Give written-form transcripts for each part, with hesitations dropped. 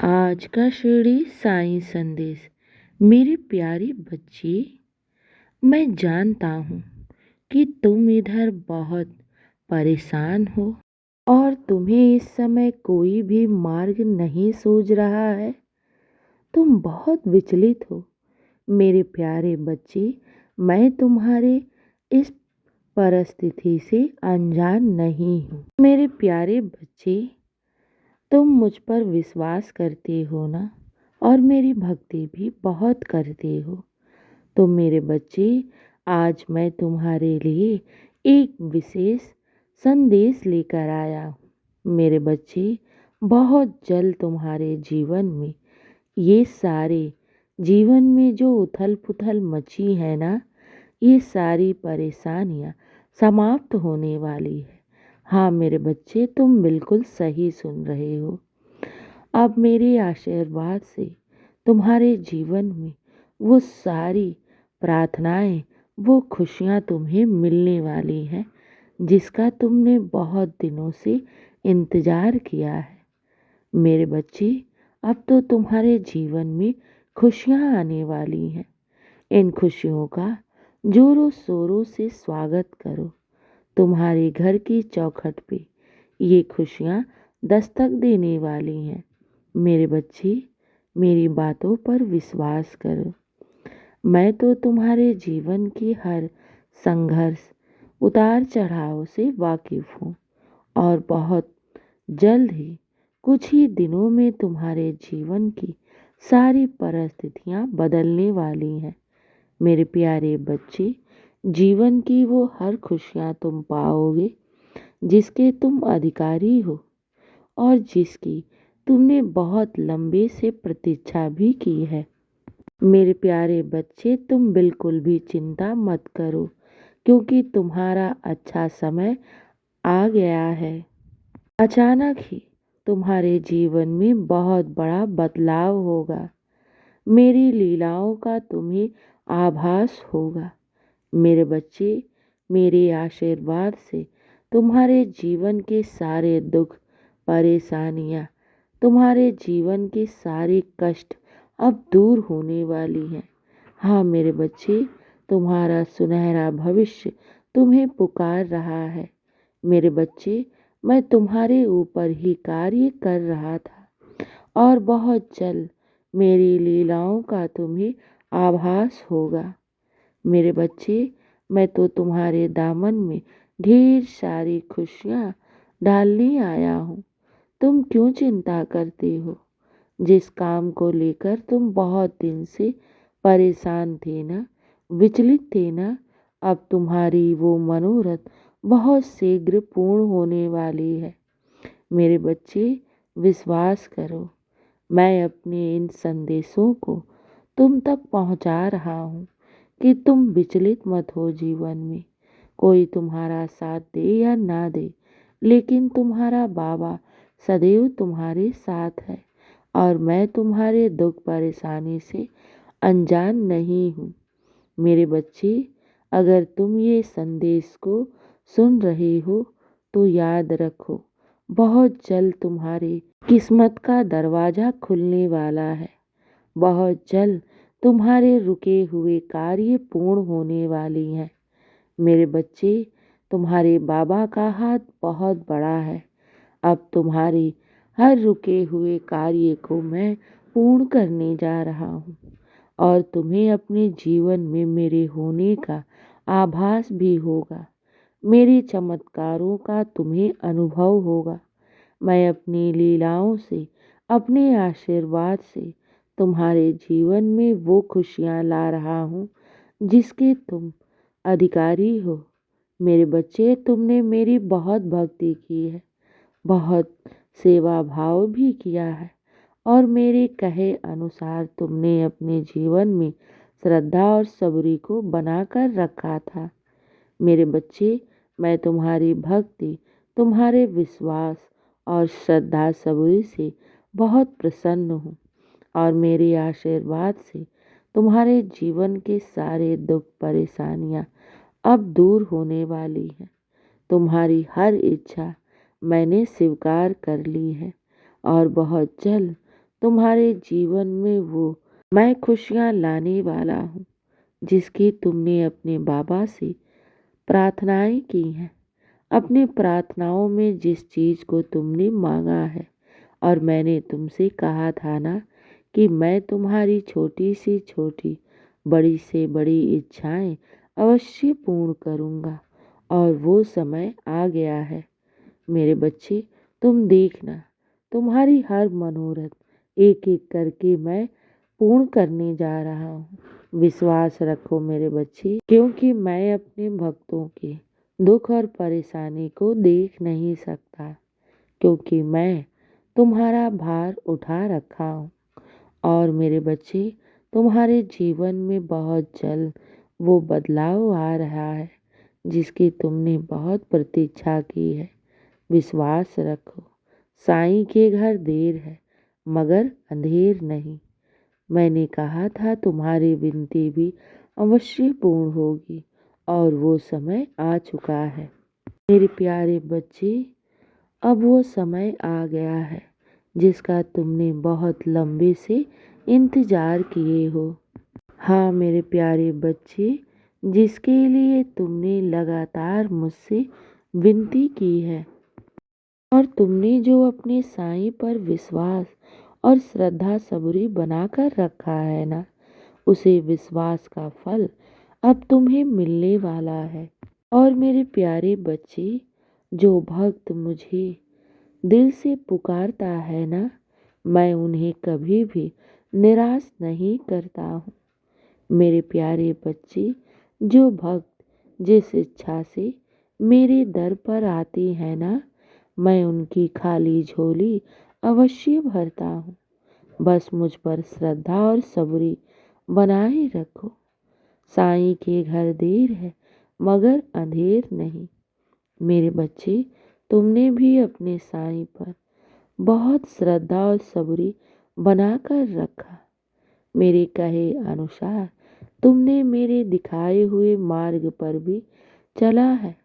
आज का शिरडी साईं संदेश। मेरे प्यारे बच्चे, मैं जानता हूँ कि तुम इधर बहुत परेशान हो और तुम्हें इस समय कोई भी मार्ग नहीं सूझ रहा है। तुम बहुत विचलित हो। मेरे प्यारे बच्चे, मैं तुम्हारे इस परिस्थिति से अनजान नहीं हूँ। मेरे प्यारे बच्चे, तुम मुझ पर विश्वास करते हो ना, और मेरी भक्ति भी बहुत करते हो। तो मेरे बच्चे, आज मैं तुम्हारे लिए एक विशेष संदेश लेकर आया हूँ। मेरे बच्चे, बहुत जल्द तुम्हारे जीवन में ये सारे जीवन में जो उथल पुथल मची है ना, ये सारी परेशानियाँ समाप्त होने वाली है। हाँ मेरे बच्चे, तुम बिल्कुल सही सुन रहे हो। अब मेरे आशीर्वाद से तुम्हारे जीवन में वो सारी प्रार्थनाएं, वो खुशियाँ तुम्हें मिलने वाली हैं, जिसका तुमने बहुत दिनों से इंतज़ार किया है। मेरे बच्चे, अब तो तुम्हारे जीवन में खुशियाँ आने वाली हैं। इन खुशियों का जोरों शोरों से स्वागत करो। तुम्हारे घर की चौखट पे ये खुशियाँ दस्तक देने वाली हैं। मेरे बच्चे, मेरी बातों पर विश्वास करो। मैं तो तुम्हारे जीवन की हर संघर्ष, उतार चढ़ाव से वाकिफ़ हूँ, और बहुत जल्द ही, कुछ ही दिनों में तुम्हारे जीवन की सारी परिस्थितियाँ बदलने वाली हैं। मेरे प्यारे बच्चे, जीवन की वो हर खुशियाँ तुम पाओगे जिसके तुम अधिकारी हो, और जिसकी तुमने बहुत लंबे से प्रतीक्षा भी की है। मेरे प्यारे बच्चे, तुम बिल्कुल भी चिंता मत करो, क्योंकि तुम्हारा अच्छा समय आ गया है। अचानक ही तुम्हारे जीवन में बहुत बड़ा बदलाव होगा। मेरी लीलाओं का तुम्हें आभास होगा। मेरे बच्चे, मेरे आशीर्वाद से तुम्हारे जीवन के सारे दुख, परेशानियाँ, तुम्हारे जीवन के सारे कष्ट अब दूर होने वाली हैं। हाँ मेरे बच्चे, तुम्हारा सुनहरा भविष्य तुम्हें पुकार रहा है। मेरे बच्चे, मैं तुम्हारे ऊपर ही कार्य कर रहा था, और बहुत जल्द मेरी लीलाओं का तुम्हें आभास होगा। मेरे बच्चे, मैं तो तुम्हारे दामन में ढेर सारी खुशियाँ डालने आया हूँ। तुम क्यों चिंता करते हो? जिस काम को लेकर तुम बहुत दिन से परेशान थे ना, विचलित थे ना, अब तुम्हारी वो मनोरथ बहुत शीघ्र पूर्ण होने वाली है। मेरे बच्चे, विश्वास करो, मैं अपने इन संदेशों को तुम तक पहुंचा रहा हूँ कि तुम विचलित मत हो। जीवन में कोई तुम्हारा साथ दे या ना दे, लेकिन तुम्हारा बाबा सदैव तुम्हारे साथ है, और मैं तुम्हारे दुख परेशानी से अनजान नहीं हूँ। मेरे बच्चे, अगर तुम ये संदेश को सुन रहे हो तो याद रखो, बहुत जल्द तुम्हारी किस्मत का दरवाज़ा खुलने वाला है। बहुत जल्द तुम्हारे रुके हुए कार्य पूर्ण होने वाली हैं। मेरे बच्चे, तुम्हारे बाबा का हाथ बहुत बड़ा है। अब तुम्हारे हर रुके हुए कार्य को मैं पूर्ण करने जा रहा हूँ, और तुम्हें अपने जीवन में मेरे होने का आभास भी होगा। मेरे चमत्कारों का तुम्हें अनुभव होगा। मैं अपनी लीलाओं से, अपने आशीर्वाद से तुम्हारे जीवन में वो खुशियाँ ला रहा हूँ जिसके तुम अधिकारी हो। मेरे बच्चे, तुमने मेरी बहुत भक्ति की है, बहुत सेवा भाव भी किया है, और मेरे कहे अनुसार तुमने अपने जीवन में श्रद्धा और सबरी को बनाकर रखा था। मेरे बच्चे, मैं तुम्हारी भक्ति, तुम्हारे विश्वास और श्रद्धा सबरी से बहुत प्रसन्न हूँ, और मेरे आशीर्वाद से तुम्हारे जीवन के सारे दुख परेशानियाँ अब दूर होने वाली हैं। तुम्हारी हर इच्छा मैंने स्वीकार कर ली है, और बहुत जल्द तुम्हारे जीवन में वो मैं खुशियाँ लाने वाला हूँ जिसकी तुमने अपने बाबा से प्रार्थनाएं की हैं। अपनी प्रार्थनाओं में जिस चीज़ को तुमने मांगा है, और मैंने तुमसे कहा था ना कि मैं तुम्हारी छोटी से छोटी, बड़ी से बड़ी इच्छाएं अवश्य पूर्ण करूँगा, और वो समय आ गया है। मेरे बच्चे, तुम देखना, तुम्हारी हर मनोरथ एक एक करके मैं पूर्ण करने जा रहा हूँ। विश्वास रखो मेरे बच्चे, क्योंकि मैं अपने भक्तों के दुख और परेशानी को देख नहीं सकता, क्योंकि मैं तुम्हारा भार उठा रखा हूँ। और मेरे बच्चे, तुम्हारे जीवन में बहुत जल्द वो बदलाव आ रहा है जिसकी तुमने बहुत प्रतीक्षा की है। विश्वास रखो, साईं के घर देर है मगर अंधेर नहीं। मैंने कहा था तुम्हारी विनती भी अवश्य पूर्ण होगी, और वो समय आ चुका है। मेरे प्यारे बच्चे, अब वो समय आ गया है जिसका तुमने बहुत लंबे से इंतजार किए हो। हाँ मेरे प्यारे बच्चे, जिसके लिए तुमने लगातार मुझसे विनती की है, और तुमने जो अपने साईं पर विश्वास और श्रद्धा सबूरी बनाकर रखा है ना, उसे विश्वास का फल अब तुम्हें मिलने वाला है। और मेरे प्यारे बच्चे, जो भक्त मुझे दिल से पुकारता है ना, मैं उन्हें कभी भी निराश नहीं करता हूँ। मेरे प्यारे बच्चे, जो भक्त जिस इच्छा से मेरे दर पर आते हैं ना, मैं उनकी खाली झोली अवश्य भरता हूँ। बस मुझ पर श्रद्धा और सबूरी बनाए रखो। साईं के घर देर है मगर अंधेर नहीं। मेरे बच्चे, तुमने भी अपने साईं पर बहुत श्रद्धा और सबूरी बनाकर रखा। मेरे कहे अनुसार तुमने मेरे दिखाए हुए मार्ग पर भी चला है,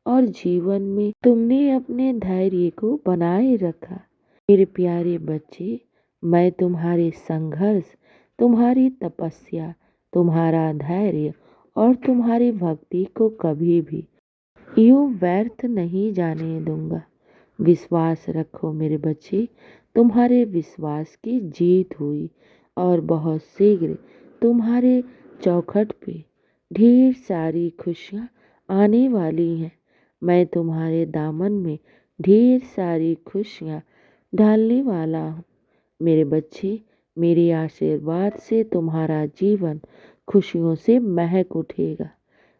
और जीवन में तुमने अपने धैर्य को बनाए रखा। मेरे प्यारे बच्चे, मैं तुम्हारे संघर्ष, तुम्हारी तपस्या, तुम्हारा धैर्य और तुम्हारी भक्ति को कभी भी यूं व्यर्थ नहीं जाने दूंगा। विश्वास रखो मेरे बच्चे, तुम्हारे विश्वास की जीत हुई, और बहुत शीघ्र तुम्हारे चौखट पे ढेर सारी खुशियाँ आने वाली हैं। मैं तुम्हारे दामन में ढेर सारी खुशियाँ डालने वाला हूँ। मेरे बच्चे, मेरे आशीर्वाद से तुम्हारा जीवन खुशियों से महक उठेगा।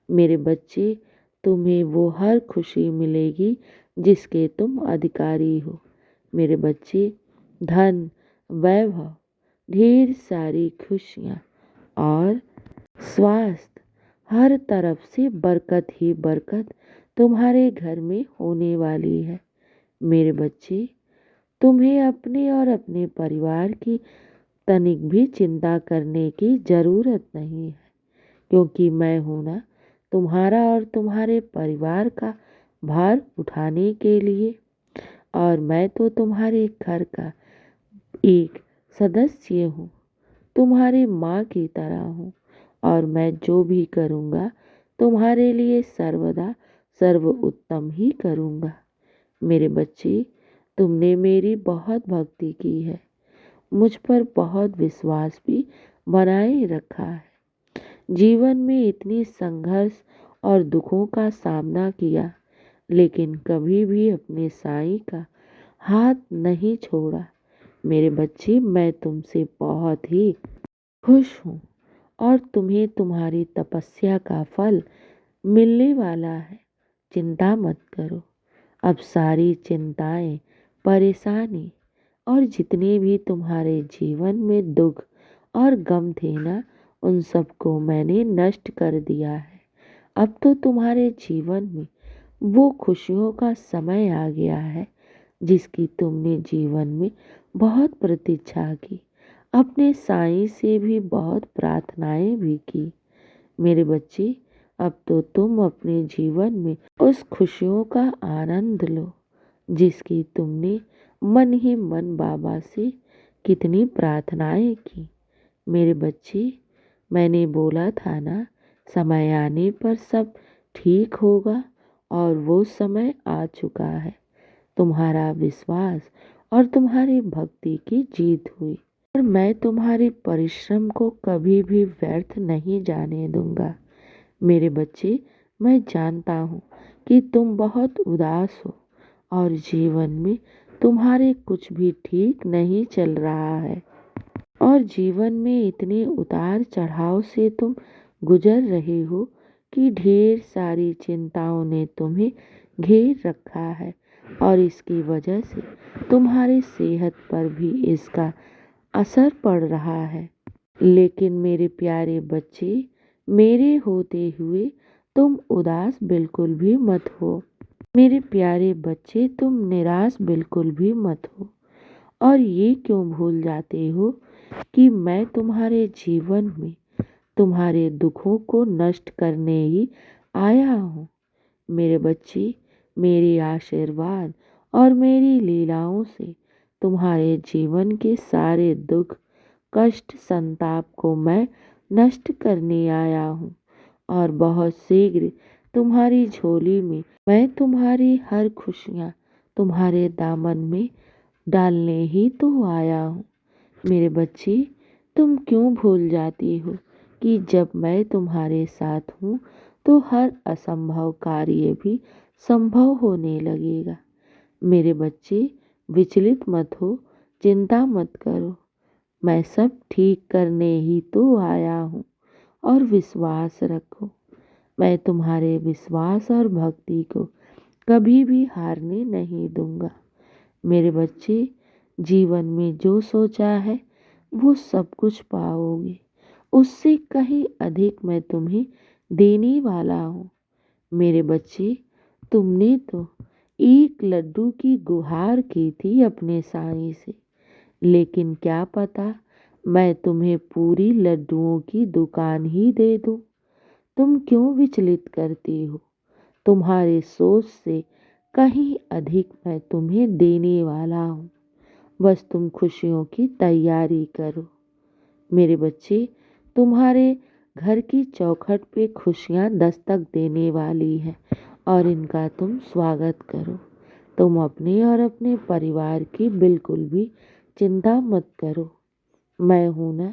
मेरे बच्चे, तुम्हें वो हर खुशी मिलेगी जिसके तुम अधिकारी हो। मेरे बच्चे, धन, वैभव, ढेर सारी खुशियाँ और स्वास्थ्य, हर तरफ से बरकत ही बरकत तुम्हारे घर में होने वाली है। मेरे बच्चे, तुम्हें अपने और अपने परिवार की तनिक भी चिंता करने की ज़रूरत नहीं है, क्योंकि मैं हूँ ना तुम्हारा और तुम्हारे परिवार का भार उठाने के लिए। और मैं तो तुम्हारे घर का एक सदस्य हूँ, तुम्हारी माँ की तरह हूँ, और मैं जो भी करूँगा तुम्हारे लिए सर्वदा सर्वोत्तम ही करूँगा। मेरे बच्चे, तुमने मेरी बहुत भक्ति की है, मुझ पर बहुत विश्वास भी बनाए रखा है। जीवन में इतनी संघर्ष और दुखों का सामना किया, लेकिन कभी भी अपने साईं का हाथ नहीं छोड़ा। मेरे बच्चे, मैं तुमसे बहुत ही खुश हूँ, और तुम्हें तुम्हारी तपस्या का फल मिलने वाला है। चिंता मत करो। अब सारी चिंताएं, परेशानी और जितने भी तुम्हारे जीवन में दुख और गम थे ना, उन सबको मैंने नष्ट कर दिया है। अब तो तुम्हारे जीवन में वो खुशियों का समय आ गया है जिसकी तुमने जीवन में बहुत प्रतीक्षा की, अपने साईं से भी बहुत प्रार्थनाएं भी की। मेरे बच्चे, अब तो तुम अपने जीवन में उस खुशियों का आनंद लो जिसकी तुमने मन ही मन बाबा से कितनी प्रार्थनाएं की। मेरे बच्चे, मैंने बोला था ना, समय आने पर सब ठीक होगा, और वो समय आ चुका है। तुम्हारा विश्वास और तुम्हारी भक्ति की जीत हुई, और मैं तुम्हारे परिश्रम को कभी भी व्यर्थ नहीं जाने दूंगा। मेरे बच्चे, मैं जानता हूँ कि तुम बहुत उदास हो और जीवन में तुम्हारे कुछ भी ठीक नहीं चल रहा है, और जीवन में इतने उतार चढ़ाव से तुम गुजर रहे हो कि ढेर सारी चिंताओं ने तुम्हें घेर रखा है, और इसकी वजह से तुम्हारी सेहत पर भी इसका असर पड़ रहा है। लेकिन मेरे प्यारे बच्चे, मेरे होते हुए तुम उदास बिल्कुल भी मत हो। मेरे प्यारे बच्चे, तुम निराश बिल्कुल भी मत हो। और ये क्यों भूल जाते हो कि मैं तुम्हारे जीवन में तुम्हारे दुखों को नष्ट करने ही आया हूँ। मेरे बच्चे, मेरे आशीर्वाद और मेरी लीलाओं से तुम्हारे जीवन के सारे दुख, कष्ट, संताप को मैं नष्ट करने आया हूँ, और बहुत शीघ्र तुम्हारी झोली में मैं तुम्हारी हर खुशियाँ तुम्हारे दामन में डालने ही तो आया हूँ। मेरे बच्चे, तुम क्यों भूल जाती हो कि जब मैं तुम्हारे साथ हूँ तो हर असंभव कार्य भी संभव होने लगेगा। मेरे बच्चे, विचलित मत हो, चिंता मत करो, मैं सब ठीक करने ही तो आया हूँ, और विश्वास रखो। मैं तुम्हारे विश्वास और भक्ति को कभी भी हारने नहीं दूंगा। मेरे बच्चे, जीवन में जो सोचा है वो सब कुछ पाओगे, उससे कहीं अधिक मैं तुम्हें देने वाला हूँ। मेरे बच्चे, तुमने तो एक लड्डू की गुहार की थी अपने साईं से, लेकिन क्या पता मैं तुम्हें पूरी लड्डुओं की दुकान ही दे दूं। तुम क्यों विचलित करती हो? तुम्हारे सोच से कहीं अधिक मैं तुम्हें देने वाला हूँ। बस तुम खुशियों की तैयारी करो। मेरे बच्चे, तुम्हारे घर की चौखट पे खुशियाँ दस्तक देने वाली हैं, और इनका तुम स्वागत करो। तुम अपने और अपने परिवार की बिल्कुल भी चिंता मत करो। मैं हूं ना,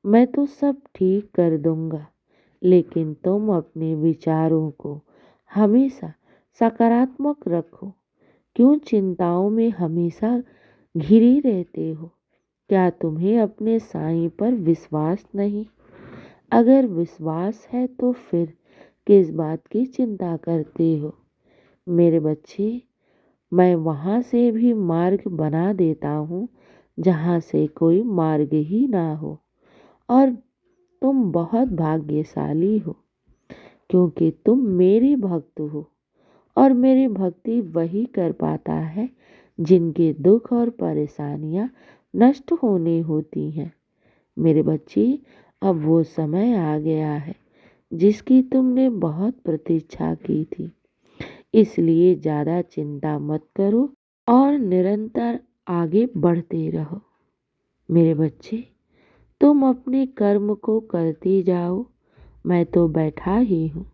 मैं तो सब ठीक कर दूंगा। लेकिन तुम अपने विचारों को हमेशा सकारात्मक रखो। क्यों चिंताओं में हमेशा घिरे रहते हो? क्या तुम्हें अपने साईं पर विश्वास नहीं? अगर विश्वास है तो फिर किस बात की चिंता करते हो? मेरे बच्चे, मैं वहाँ से भी मार्ग बना देता हूँ जहाँ से कोई मार्ग ही ना हो। और तुम बहुत भाग्यशाली हो, क्योंकि तुम मेरे भक्त हो, और मेरी भक्ति वही कर पाता है जिनके दुख और परेशानियां नष्ट होने होती हैं। मेरे बच्चे, अब वो समय आ गया है जिसकी तुमने बहुत प्रतीक्षा की थी। इसलिए ज़्यादा चिंता मत करो और निरंतर आगे बढ़ते रहो। मेरे बच्चे, तुम अपने कर्म को करते जाओ। मैं तो बैठा ही हूँ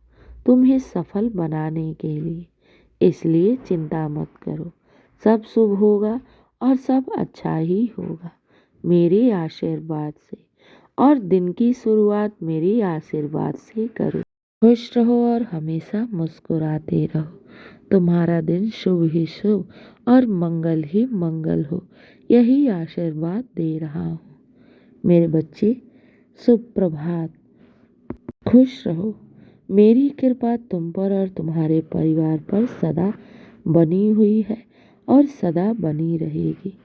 तुम्हें सफल बनाने के लिए। इसलिए चिंता मत करो, सब शुभ होगा और सब अच्छा ही होगा मेरे आशीर्वाद से। और दिन की शुरुआत मेरे आशीर्वाद से करो। खुश रहो और हमेशा मुस्कुराते रहो। तुम्हारा दिन शुभ ही शुभ और मंगल ही मंगल हो, यही आशीर्वाद दे रहा हूँ। मेरे बच्चे, शुभ प्रभात। खुश रहो। मेरी कृपा तुम पर और तुम्हारे परिवार पर सदा बनी हुई है और सदा बनी रहेगी।